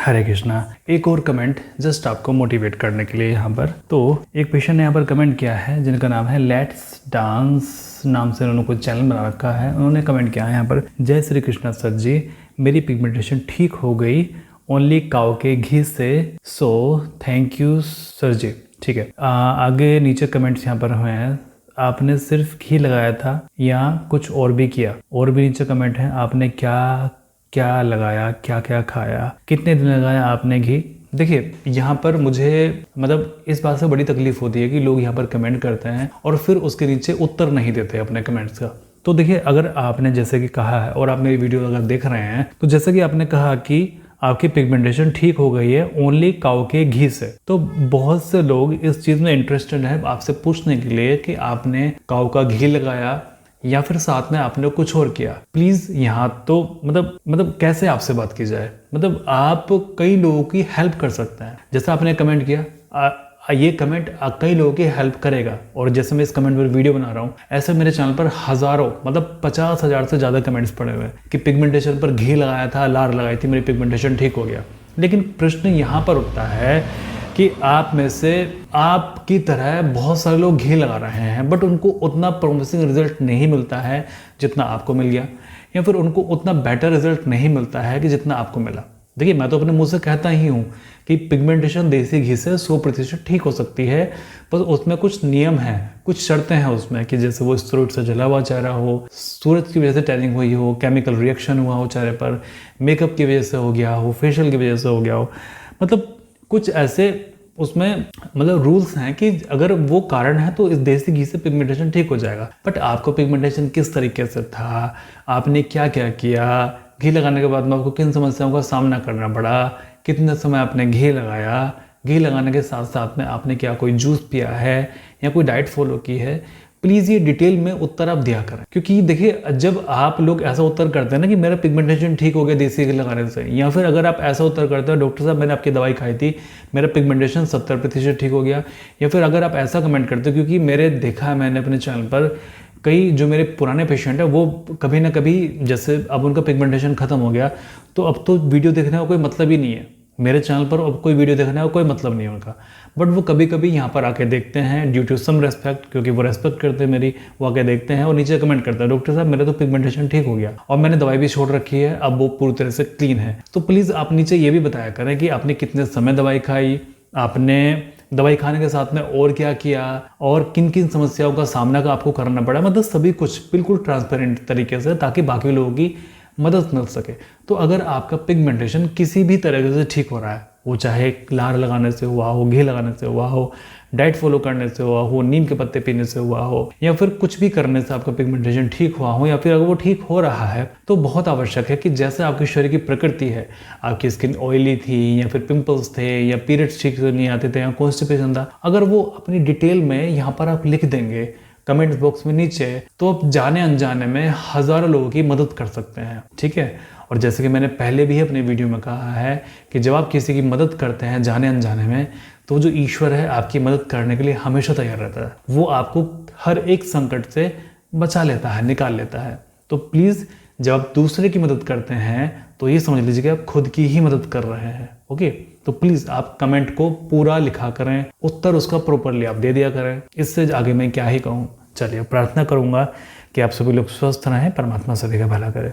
हरे कृष्णा। एक और comment just आपको मोटिवेट करने के लिए यहाँ पर। तो एक पेशेंट ने यहाँ पर कमेंट किया है जिनका नाम है लेट्स डांस नाम से उन्होंने कोई चैनल बना रखा है। उन्होंने कमेंट किया है यहाँ पर, जय श्री कृष्णा सर जी, मेरी पिगमेंटेशन ठीक हो गई ओनली काऊ के घी से, सो थैंक यू सर जी। ठीक है, आगे नीचे कमेंट्स यहाँ पर हुए हैं, आपने सिर्फ घी लगाया था या कुछ और भी किया? और भी नीचे कमेंट है, आपने क्या क्या लगाया, क्या क्या खाया, कितने दिन लगाया आपने घी? देखिए यहाँ पर मुझे मतलब इस बात से बड़ी तकलीफ होती है कि लोग यहाँ पर कमेंट करते हैं और फिर उसके नीचे उत्तर नहीं देते अपने कमेंट्स का। तो देखिए, अगर आपने जैसे कि कहा है और आप मेरी वीडियो अगर देख रहे हैं, तो जैसे कि आपने कहा कि आपकी पिगमेंटेशन ठीक हो गई है ओनली काऊ के घी से, तो बहुत से लोग इस चीज़ में इंटरेस्टेड है आपसे पूछने के लिए कि आपने काऊ का घी लगाया या फिर साथ में आपने कुछ और किया। प्लीज यहाँ तो मतलब कैसे आपसे बात की जाए? मतलब आप कई लोगों की हेल्प कर सकते हैं। जैसे आपने कमेंट किया, ये कमेंट कई लोगों की हेल्प करेगा। और जैसे मैं इस कमेंट पर वीडियो बना रहा हूँ, ऐसे मेरे चैनल पर हजारों मतलब 50,000 से ज़्यादा कमेंट्स पड़े हुए हैं कि पिगमेंटेशन पर घी लगाया था, लार लगाई थी, मेरी पिगमेंटेशन ठीक हो गया। लेकिन प्रश्न यहाँ पर उठता है कि आप में से आपकी तरह बहुत सारे लोग घी लगा रहे हैं बट उनको उतना प्रॉमिसिंग रिजल्ट नहीं मिलता है जितना आपको मिल गया, या फिर उनको उतना बेटर रिजल्ट नहीं मिलता है कि जितना आपको मिला। देखिए, मैं तो अपने मुंह से कहता ही हूँ कि पिगमेंटेशन देसी घी से 100% ठीक हो सकती है, बस उसमें कुछ नियम हैं, कुछ शर्तें हैं उसमें कि जैसे वो स्टेरॉइड से जला हुआ चेहरा हो, सूरज की वजह से टैनिंग हुई हो, केमिकल रिएक्शन हुआ हो चेहरे पर, मेकअप की वजह से हो गया हो, फेशियल की वजह से हो गया हो। मतलब कुछ ऐसे उसमें मतलब रूल्स हैं कि अगर वो कारण है तो इस देसी घी से पिगमेंटेशन ठीक हो जाएगा। बट आपको पिगमेंटेशन किस तरीके से था, आपने क्या क्या किया, घी लगाने के बाद में आपको किन समस्याओं का सामना करना पड़ा, कितने समय आपने घी लगाया, घी लगाने के साथ साथ में आपने क्या कोई जूस पिया है या कोई डाइट फॉलो की है, प्लीज़ ये डिटेल में उत्तर आप दिया करें। क्योंकि देखिए, जब आप लोग ऐसा उत्तर करते हैं ना कि मेरा पिगमेंटेशन ठीक हो गया देसी घी लगाने से, या फिर अगर आप ऐसा उत्तर करते हो डॉक्टर साहब मैंने आपकी दवाई खाई थी, मेरा पिगमेंटेशन 70% ठीक हो गया, या फिर अगर आप ऐसा कमेंट करते हो, क्योंकि मेरे देखा है मैंने अपने चैनल पर कई जो मेरे पुराने पेशेंट हैं वो कभी ना कभी जैसे अब उनका पिगमेंटेशन खत्म हो गया तो अब तो वीडियो देखने का कोई मतलब ही नहीं है, मेरे चैनल पर अब कोई वीडियो देखने का कोई मतलब नहीं है उनका। बट वो कभी कभी यहाँ पर आके देखते हैं ड्यू टू सम रेस्पेक्ट, क्योंकि वो रेस्पेक्ट करते हैं मेरी, वो आके देखते हैं और नीचे कमेंट करते हैं, डॉक्टर साहब मेरा तो पिगमेंटेशन ठीक हो गया और मैंने दवाई भी छोड़ रखी है, अब वो पूरी तरह से क्लीन है। तो प्लीज़ आप नीचे ये भी बताया करें कि आपने कितने समय दवाई खाई, आपने दवाई खाने के साथ में और क्या किया, और किन किन समस्याओं का सामना का आपको करना पड़ा। मतलब सभी कुछ बिल्कुल ट्रांसपेरेंट तरीके से, ताकि बाकी लोगों की मदद मिल सके। तो अगर आपका पिगमेंटेशन किसी भी तरीके से ठीक हो रहा है, वो चाहे लार लगाने से हुआ हो, घी लगाने से हुआ हो, डाइट फॉलो करने से हुआ हो, नीम के पत्ते पीने से हुआ हो, या फिर कुछ भी करने से आपका पिगमेंटेशन ठीक हुआ हो, या फिर अगर वो ठीक हो रहा है, तो बहुत आवश्यक है कि जैसे आपके शरीर की प्रकृति है, आपकी स्किन ऑयली थी या फिर पिंपल्स थे या पीरियड्स ठीक से नहीं आते थे या कॉन्स्टिपेशन था, अगर वो अपनी डिटेल में यहाँ पर आप लिख देंगे कमेंट बॉक्स में नीचे, तो आप जाने अनजाने में हजारों लोगों की मदद कर सकते हैं। ठीक है, और जैसे कि मैंने पहले भी अपने वीडियो में कहा है कि जब आप किसी की मदद करते हैं जाने अनजाने में, तो जो ईश्वर है आपकी मदद करने के लिए हमेशा तैयार रहता है, वो आपको हर एक संकट से बचा लेता है, निकाल लेता है। तो प्लीज़ जब आप दूसरे की मदद करते हैं तो ये समझ लीजिए कि आप खुद की ही मदद कर रहे हैं। ओके, तो प्लीज़ आप कमेंट को पूरा लिखा करें, उत्तर उसका प्रॉपरली आप दे दिया करें। इससे आगे मैं क्या ही कहूँ। चलिए, प्रार्थना करूँगा कि आप सभी लोग स्वस्थ रहें, परमात्मा सभी का भला करे।